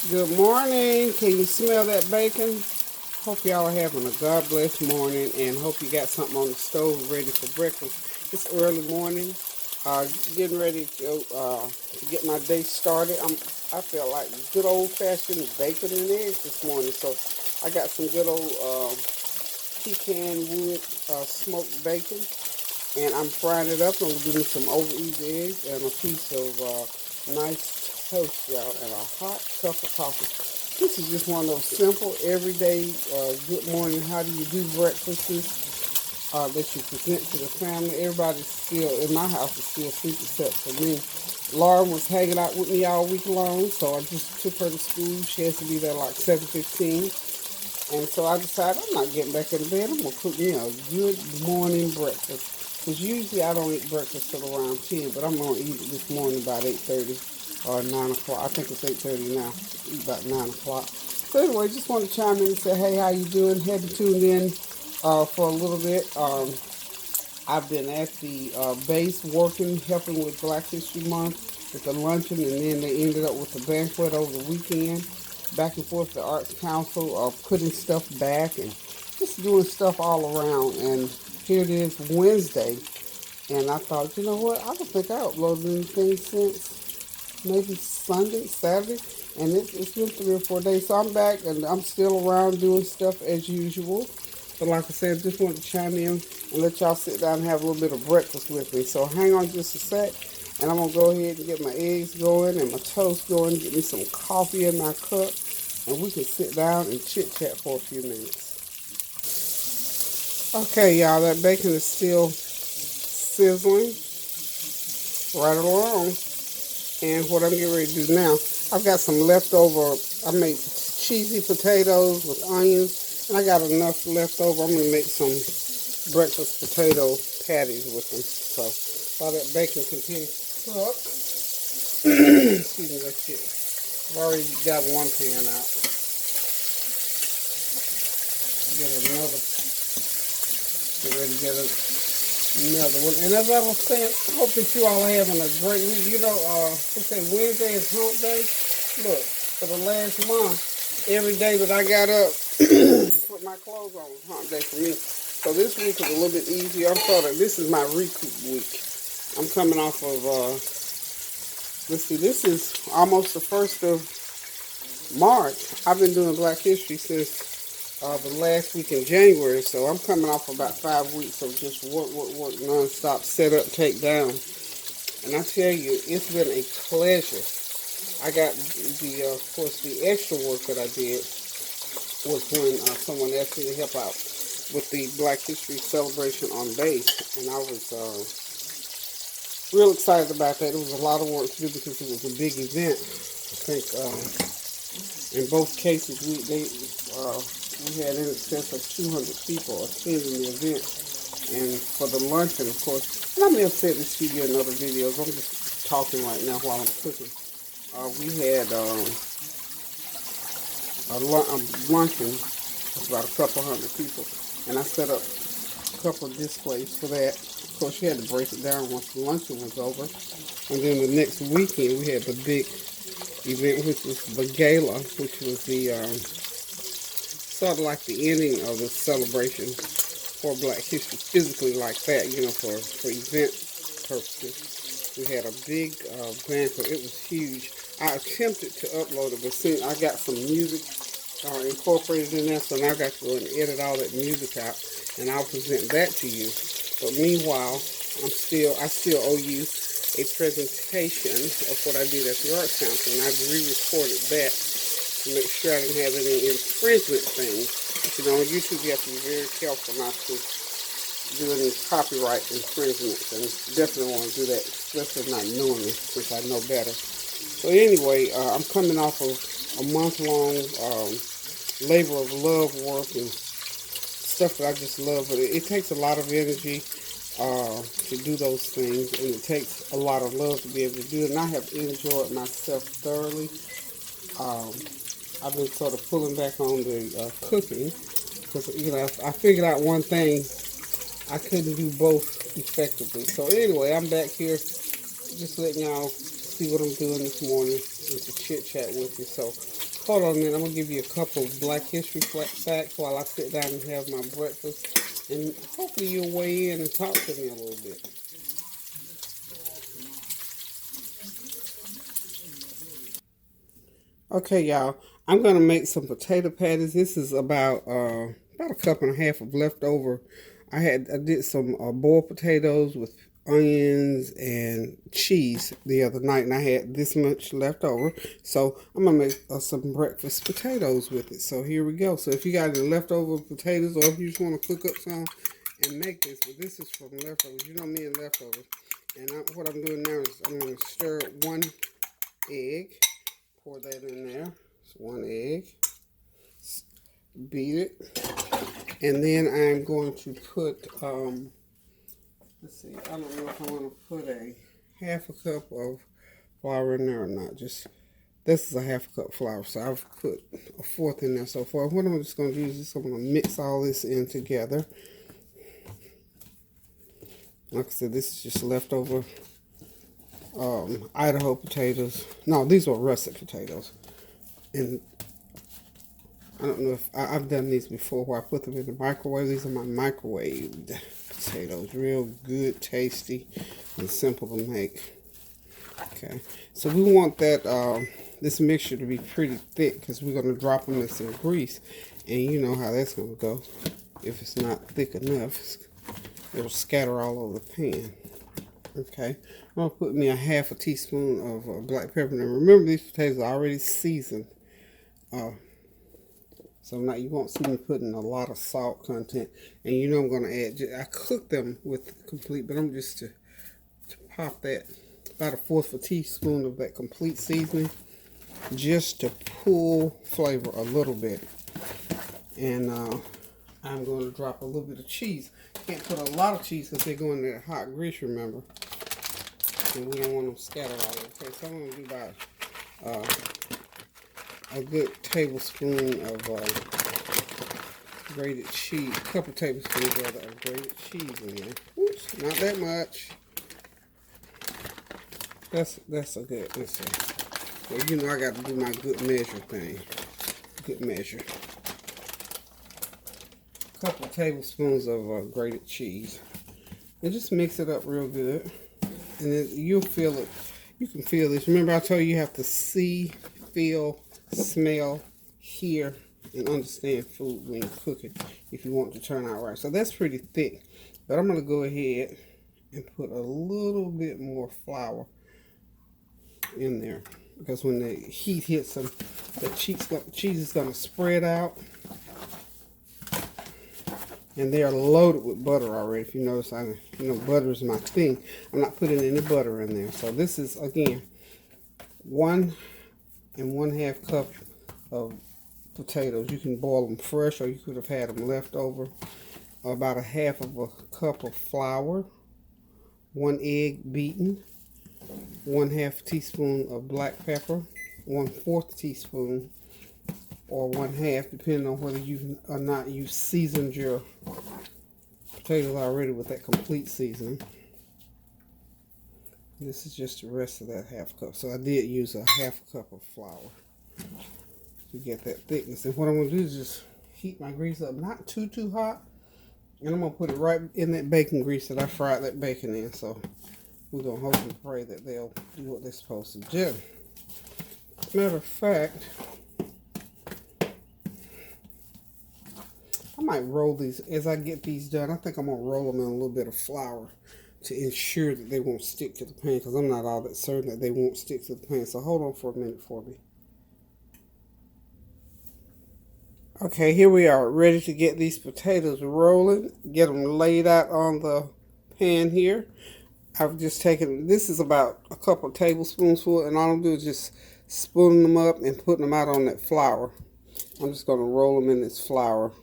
Good morning. Can you smell that bacon? Hope y'all are having a God bless morning and hope you got something on the stove ready for breakfast. It's early morning. Getting ready to get my day started. I feel like good old fashioned bacon and eggs this morning. So I got some good old pecan wood smoked bacon and I'm frying it up. I'm doing some over easy eggs and a piece of nice toast, y'all, and a hot cup of coffee. This is just one of those simple, everyday, good morning, how do you do breakfasts that you present to the family. Everybody's still, in my house, is still asleep except for me. Lauren was hanging out with me all week long, so I just took her to school. She has to be there like 7:15. And so I decided I'm not getting back in bed. I'm going to cook me a good morning breakfast. Because usually I don't eat breakfast till around 10, but I'm going to eat it this morning about 8:30 or 9 o'clock. I think it's 8:30 now. Eat about 9 o'clock. So anyway, just want to chime in and say, hey, how you doing? Haven't tuned in for a little bit. I've been at the base working, helping with Black History Month with the luncheon, and then they ended up with the banquet over the weekend. Back and forth to the Arts Council, putting stuff back and just doing stuff all around. And here it is Wednesday, and I thought, you know what? I don't think I uploaded anything since maybe Sunday, Saturday, and it's been 3 or 4 days. So I'm back, and I'm still around doing stuff as usual. But like I said, just wanted to chime in and let y'all sit down and have a little bit of breakfast with me. So hang on just a sec, and I'm going to go ahead and get my eggs going and my toast going, get me some coffee in my cup, and we can sit down and chit-chat for a few minutes. Okay, y'all, that bacon is still sizzling right along. And what I'm getting ready to do now, I've got some leftover, I made cheesy potatoes with onions, and I got enough left over. I'm going to make some breakfast potato patties with them. So while that bacon continues to cook, excuse me, that's it. I've already got one pan out. Get another, get ready to get another one. And as I was saying, I hope that you all are having a great week. You know, they say Wednesday is hump day. Look, for the last month, every day that I got up and put my clothes on was hump day for me. So this week is a little bit easier. This is my recoup week. I'm coming off of, let's see, this is almost the 1st of March. I've been doing Black History since the last week in January, so I'm coming off about 5 weeks of just work, non-stop, set up, take down. And I tell you, it's been a pleasure. I got of course, the extra work that I did was when someone asked me to help out with the Black History celebration on base, and I was real excited about that. It was a lot of work to do because it was a big event. I think in both cases we had in excess of 200 people attending the event, and for the luncheon, of course. And I may have said this to you in other videos. I'm just talking right now while I'm cooking. We had a luncheon with about a couple hundred people, and I set up a couple of displays for that. Of course, you had to break it down once the luncheon was over. And then the next weekend, we had the big event, which was the gala, which was the sort of like the ending of the celebration for Black History, physically like that, you know, for event purposes. We had a big banquet. It was huge. I attempted to upload it, but since I got some music incorporated in there, so now I got to go and edit all that music out, and I'll present that to you. But meanwhile, I still owe you a presentation of what I did at the Arts Council, and I've re-recorded that to make sure I didn't have any infringement things. You know, on YouTube you have to be very careful not to do any copyright infringements, and definitely want to do that, especially not knowing it, since I know better. So anyway, I'm coming off of a month-long labor of love work and stuff that I just love, but it takes a lot of energy to do those things, and it takes a lot of love to be able to do it, and I have enjoyed myself thoroughly. I've been sort of pulling back on the cooking, because, you know, I figured out one thing, I couldn't do both effectively. So anyway, I'm back here just letting y'all see what I'm doing this morning and to chit chat with you. So hold on a minute. I'm going to give you a couple of Black History facts while I sit down and have my breakfast. And hopefully you'll weigh in and talk to me a little bit. Okay, y'all. I'm going to make some potato patties. This is about a cup and a half of leftover. I did some boiled potatoes with onions and cheese the other night, and I had this much left over. So I'm gonna make some breakfast potatoes with it. So here we go. So if you got any leftover potatoes, or if you just want to cook up some and make this, but this is from leftovers. You know me and leftovers. And what I'm doing now is I'm gonna stir one egg, pour that in there. It's one egg. Beat it, and then I'm going to put let's see, I don't know if I want to put a half a cup of flour in there or not. Just this is a half a cup flour, so I've put a fourth in there so far. What I'm just going to do is just I'm going to mix all this in together. Like I said, this is just leftover Idaho potatoes. No, these were russet potatoes, and I don't know if I've done these before where I put them in the microwave. These are my microwaved potatoes. Real good, tasty, and simple to make. Okay, so we want that this mixture to be pretty thick because we're going to drop them in some grease. And you know how that's going to go. If it's not thick enough, it'll scatter all over the pan. Okay, I'm going to put me a half a teaspoon of black pepper. Now remember, these potatoes are already seasoned. So now you won't see me putting a lot of salt content. And you know I'm going to add, I cook them with complete, but I'm just to pop that, about a fourth of a teaspoon of that complete seasoning, just to pull flavor a little bit. And I'm going to drop a little bit of cheese. Can't put a lot of cheese because they go in that hot grease, remember. And we don't want them scattered all over the place. So I'm going to do about a good tablespoon of grated cheese, a couple tablespoons rather of grated cheese in there. Oops, not that much. That's a good. Well, you know I got to do my good measure thing. Good measure. A couple of tablespoons of grated cheese, and just mix it up real good. And then you'll feel it. You can feel this. Remember, I told you have to see, feel, smell, hear, and understand food when you cook it if you want it to turn out right. So that's pretty thick, but I'm going to go ahead and put a little bit more flour in there because when the heat hits them, the cheese is going to spread out, and they are loaded with butter already. If you notice, butter is my thing. I'm not putting any butter in there. So this is, again, 1 1/2 cup of potatoes. You can boil them fresh, or you could have had them left over. About a half of a cup of flour, 1 egg beaten, 1/2 teaspoon of black pepper, 1/4 teaspoon, or 1/2, depending on whether you or not you seasoned your potatoes already with that complete seasoning. This is just the rest of that half cup. So I did use a half cup of flour to get that thickness. And what I'm going to do is just heat my grease up, not too hot. And I'm going to put it right in that bacon grease that I fried that bacon in. So we're going to hope and pray that they'll do what they're supposed to do. Matter of fact, I might roll these as I get these done. I think I'm going to roll them in a little bit of flour to ensure that they won't stick to the pan, because I'm not all that certain that they won't stick to the pan. So hold on for a minute for me. Okay, here we are, ready to get these potatoes rolling. Get them laid out on the pan here. I've just taken, this is about a couple of tablespoons full, and all I'm doing is just spooning them up and putting them out on that flour. I'm just going to roll them in this flour,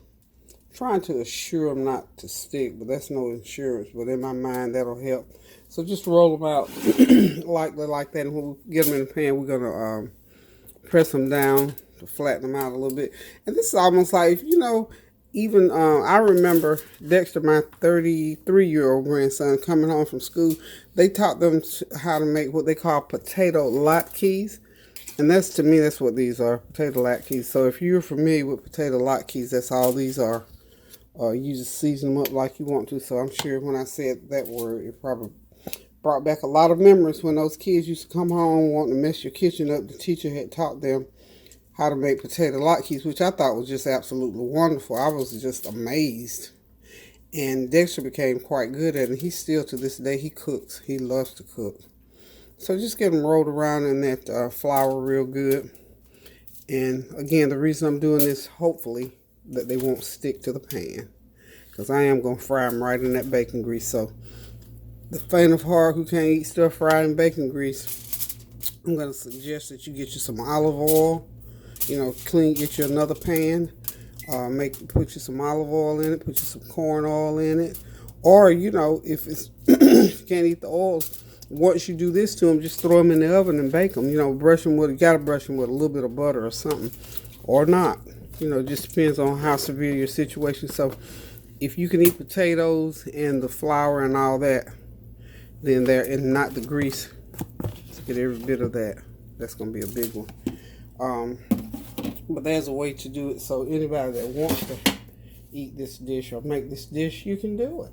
trying to assure them not to stick, but that's no insurance. But in my mind, that'll help. So just roll them out like that, and when we get them in the pan, we're going to press them down to flatten them out a little bit. And this is almost like, you even I remember Dexter, my 33-year-old grandson, coming home from school. They taught them how to make what they call potato latkes. And that's, to me, that's what these are, potato latkes. So if you're familiar with potato latkes, that's all these are. You just season them up like you want to. So I'm sure when I said that word, it probably brought back a lot of memories when those kids used to come home wanting to mess your kitchen up. The teacher had taught them how to make potato latkes, which I thought was just absolutely wonderful. I was just amazed. And Dexter became quite good at it. He still, to this day, he cooks. He loves to cook. So just get them rolled around in that flour real good. And again, the reason I'm doing this, hopefully, that they won't stick to the pan. Because I am going to fry them right in that bacon grease. So the faint of heart who can't eat stuff fried in bacon grease, I'm going to suggest that you get you some olive oil. You know, get you another pan. Put you some olive oil in it. Put you some corn oil in it. Or, you know, if it's if you can't eat the oil, once you do this to them, just throw them in the oven and bake them. You know, you got to brush them with a little bit of butter or something. Or not. You know, it just depends on how severe your situation. So, if you can eat potatoes and the flour and all that, then and not the grease, let's get every bit of that. That's going to be a big one. But there's a way to do it. So anybody that wants to eat this dish or make this dish, you can do it.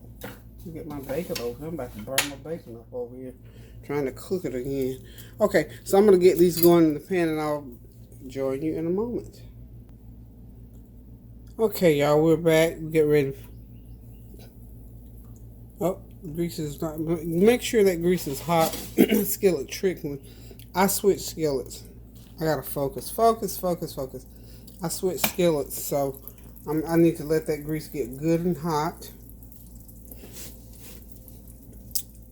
Get my bacon over here. I'm about to burn my bacon up over here, trying to cook it again. Okay, so I'm going to get these going in the pan, and I'll join you in a moment. Okay, y'all, we're back. Get ready. Oh, grease is not. Make sure that grease is hot. Skillet tricked me. I switched skillets. I gotta focus. I switched skillets, so I need to let that grease get good and hot.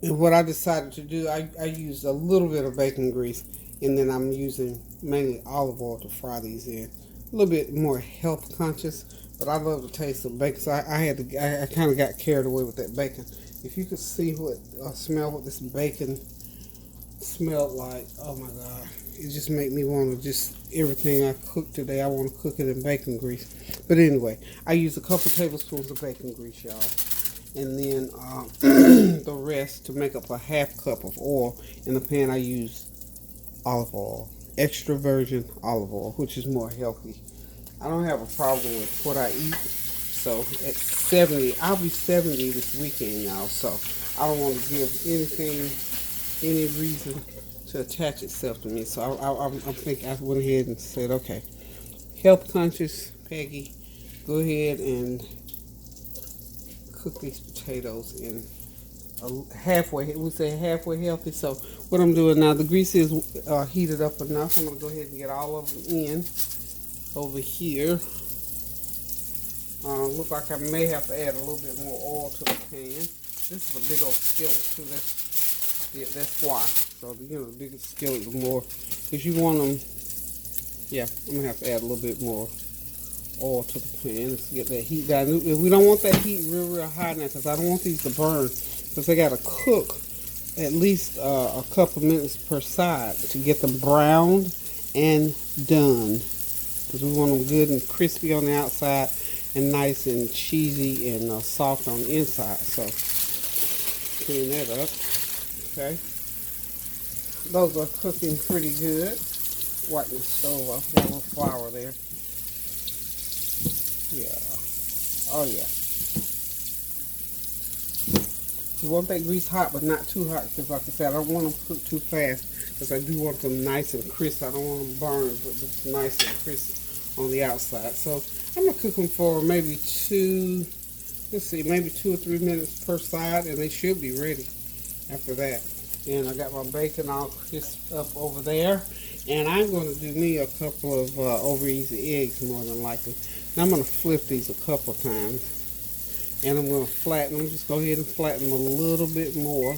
And what I decided to do, I used a little bit of bacon grease, and then I'm using mainly olive oil to fry these in. A little bit more health conscious, but I love the taste of bacon, so I kind of got carried away with that bacon. If you could see smell what this bacon smelled like, oh my God. It just made me want to everything I cook today, I want to cook it in bacon grease. But anyway, I use a couple tablespoons of bacon grease, y'all. And then the rest, to make up a half cup of oil. In the pan, I use olive oil. Extra virgin olive oil, which is more healthy. I don't have a problem with what I eat. So at 70, I'll be 70 this weekend, y'all. So I don't want to give any reason to attach itself to me. So I think I went ahead and said, okay, health conscious Peggy, go ahead and cook these potatoes in halfway. We say halfway healthy. So what I'm doing now, the grease is heated up enough. I'm gonna go ahead and get all of them in over here. Look like I may have to add a little bit more oil to the pan. This is a big old skillet too. That's why. So the bigger skillet, the more, because you want them. Yeah, I'm gonna have to add a little bit more oil to the pan to get that heat down. We don't want that heat real high now, because I don't want these to burn, because they gotta cook at least a couple minutes per side to get them browned and done. Because we want them good and crispy on the outside and nice and cheesy and soft on the inside. So clean that up. Okay. Those are cooking pretty good. Wipe the stove off. Got a little flour there. Yeah. Oh yeah. You want that grease hot, but not too hot, because like I said, I don't want them cooked too fast, because I do want them nice and crisp. I don't want them burned, but just nice and crisp on the outside. So I'm gonna cook them for maybe maybe 2 or 3 minutes per side, and they should be ready after that. And I got my bacon all crisped up over there, and I'm going to do me a couple of over easy eggs, more than likely. Now I'm going to flip these a couple times, and I'm going to flatten them. Just go ahead and flatten them a little bit more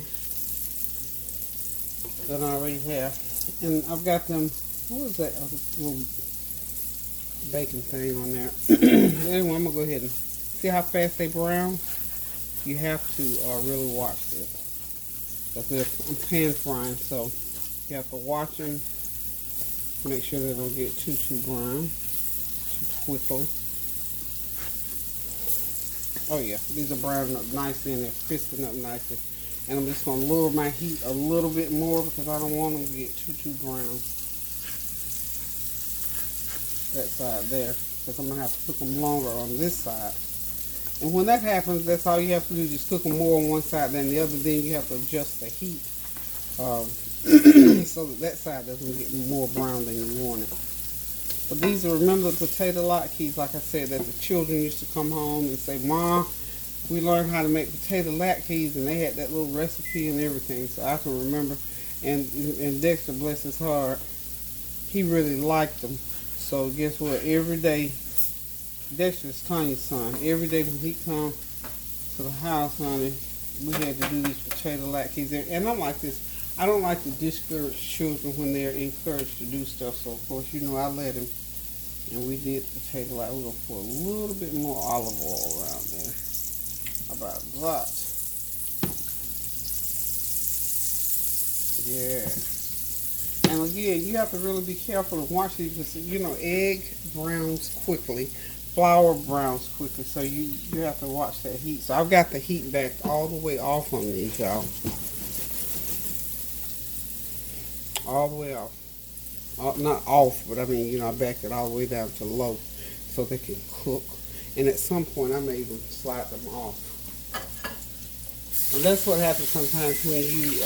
than I already have. And I've got them, what was that little bacon thing on there? Anyway, I'm going to go ahead and see how fast they brown. You have to really watch this. Because I'm pan frying, so you have to watch them. Make sure they don't get too brown too quickly. Oh yeah, these are browning up nicely and they're crisping up nicely. And I'm just going to lower my heat a little bit more because I don't want them to get too brown. That side there, because I'm going to have to cook them longer on this side. And when that happens, that's all you have to do, just cook them more on one side than the other. Then you have to adjust the heat so that side doesn't get more brown than you want it. But these are, remember the potato latkes, like I said, that the children used to come home and say, Mom, we learned how to make potato latkes, and they had that little recipe and everything, so I can remember. And Dexter, bless his heart, he really liked them. So guess what? Every day, Dexter's Tanya's son, every day when he come to the house, honey, we had to do these potato latkes. And I'm like this. I don't like to discourage children when they're encouraged to do stuff. So of course, you know, I let him, and we did potato lat. We're gonna put a little bit more olive oil around there. About that. Yeah. And again, you have to really be careful to watch these because, you know, egg browns quickly, flour browns quickly, so you have to watch that heat. So I've got the heat back all the way off on these, y'all. All the way off. Not off, but I mean, you know, I backed it all the way down to low so they can cook. And at some point, I may even slide them off. And that's what happens sometimes when you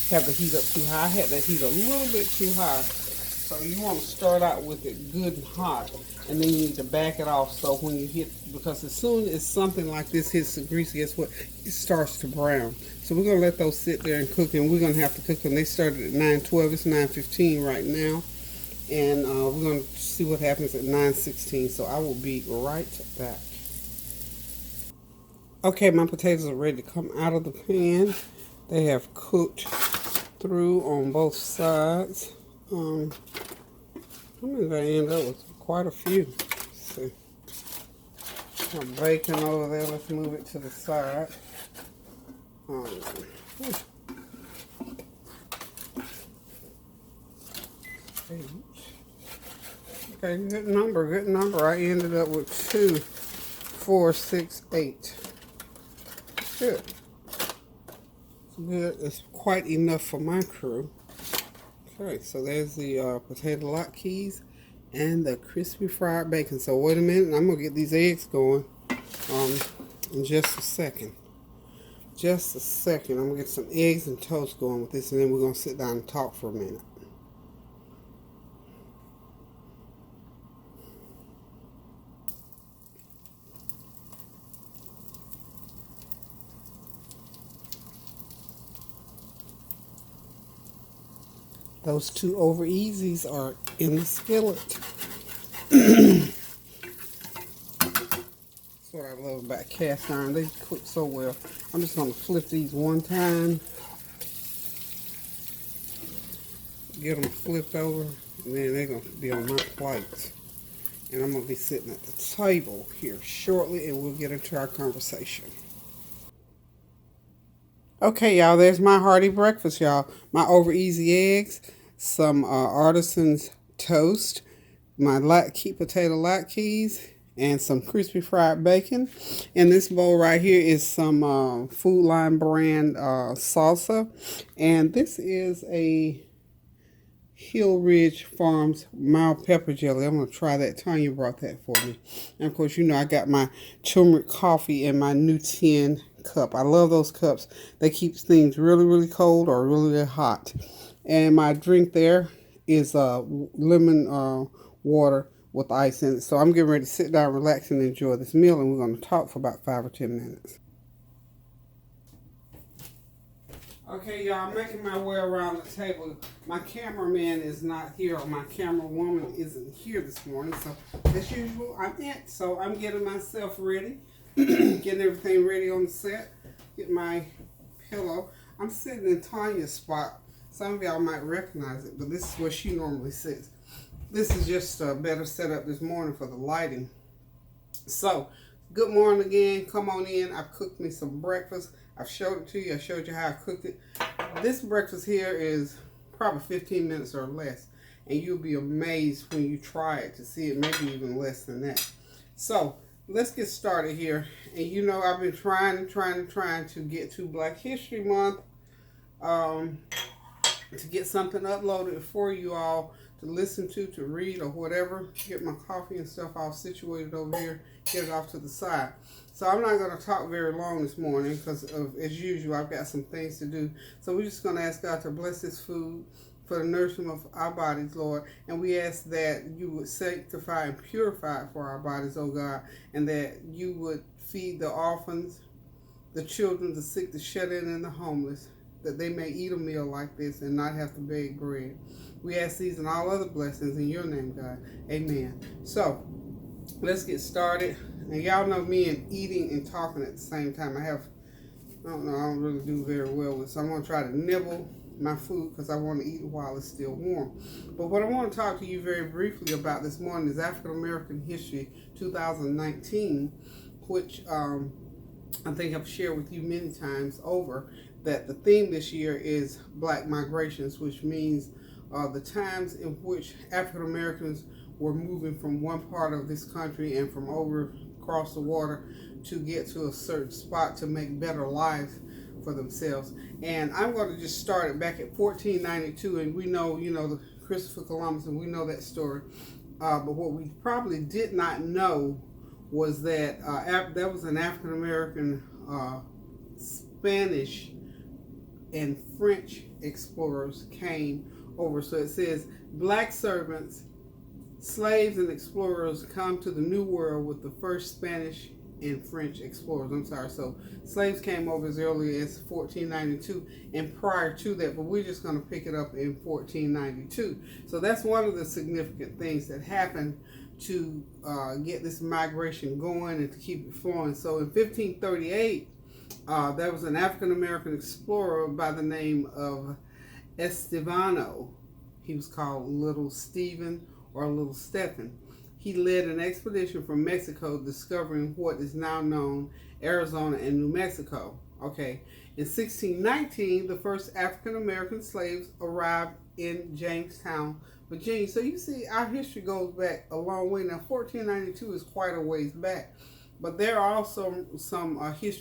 have the heat up too high. I had that heat a little bit too high. So you want to start out with it good and hot, and then you need to back it off so when you hit, because as soon as something like this hits the grease, guess what? It starts to brown. So we're going to let those sit there and cook, and we're going to have to cook them. They started at 9:12. It's 9:15 right now. And we're going to see what happens at 9:16. So I will be right back. Okay, my potatoes are ready to come out of the pan. They have cooked through on both sides. How many did I end up with? Quite a few. Let's see. Some bacon over there. Let's move it to the side. Okay, good number, good number. I ended up with 2, 4, 6, 8. Good. It's good. It's quite enough for my crew. Okay, so there's the potato latkes and the crispy fried bacon. So wait a minute, I'm gonna get these eggs going in just a second. Just a second. I'm gonna get some eggs and toast going with this, and then we're gonna sit down and talk for a minute. Those 2 over easies are in the skillet. That's what I love about cast iron. They cook so well. I'm just going to flip these one time. Get them flipped over. And then they're going to be on my plate. And I'm going to be sitting at the table here shortly. And we'll get into our conversation. Okay, y'all, there's my hearty breakfast, y'all. My over easy eggs, some artisan's toast, my potato latkes, and some crispy fried bacon. In this bowl right here is some Food Line brand salsa. And this is a Hill Ridge Farms mild pepper jelly. I'm going to try that. Tanya brought that for me. And of course, you know, I got my turmeric coffee in my new tin cup. I love those cups. They keep things really, really cold or really, really hot. And my drink there is lemon water with ice in it. So I'm getting ready to sit down, relax, and enjoy this meal. And we're going to talk for about 5 or 10 minutes. Okay, y'all, I'm making my way around the table. My cameraman is not here, or my camera woman isn't here this morning. So, as usual, I'm it. So, I'm getting myself ready, getting everything ready on the set. Get my pillow. I'm sitting in Tanya's spot. Some of y'all might recognize it, but this is where she normally sits. This is just a better setup this morning for the lighting. So, good morning again. Come on in. I've cooked me some breakfast. I've showed it to you. I showed you how I cooked it. This breakfast here is probably 15 minutes or less. And you'll be amazed when you try it to see it, maybe even less than that. So, let's get started here. And you know, I've been trying to get to Black History Month, um, to get something uploaded for you all to listen to read, or whatever. Get my coffee and stuff all situated over here, get it off to the side. So I'm not going to talk very long this morning because, as usual, I've got some things to do. So we're just going to ask God to bless this food for the nourishment of our bodies, Lord. And we ask that you would sanctify and purify it for our bodies, oh God, and that you would feed the orphans, the children, the sick, the shut-in, and the homeless, that they may eat a meal like this and not have to beg bread. We ask these and all other blessings in your name, God. Amen. So, let's get started. And y'all know me and eating and talking at the same time. I don't really do very well with it. So I'm going to try to nibble my food because I want to eat it while it's still warm. But what I want to talk to you very briefly about this morning is African American History 2019, which I think I've shared with you many times over, that the theme this year is Black migrations, which means the times in which African Americans were moving from one part of this country and from over across the water to get to a certain spot to make better life for themselves. And I'm going to just start it back at 1492, and we know, the Christopher Columbus, and we know that story. But what we probably did not know was that there was an African American, Spanish, and French explorers came over. So it says, Black servants, slaves, and explorers come to the New World with the first Spanish and French explorers. I'm sorry. So slaves came over as early as 1492 and prior to that, but we're just going to pick it up in 1492. So that's one of the significant things that happened to get this migration going and to keep it flowing. So in 1538, there was an African American explorer by the name of Estevano. He was called Little Stephen or Little Stephen. He led an expedition from Mexico discovering what is now known Arizona and New Mexico. Okay. In 1619, the first African American slaves arrived in Jamestown, Virginia. So you see, our history goes back a long way. Now, 1492 is quite a ways back. But there are also some history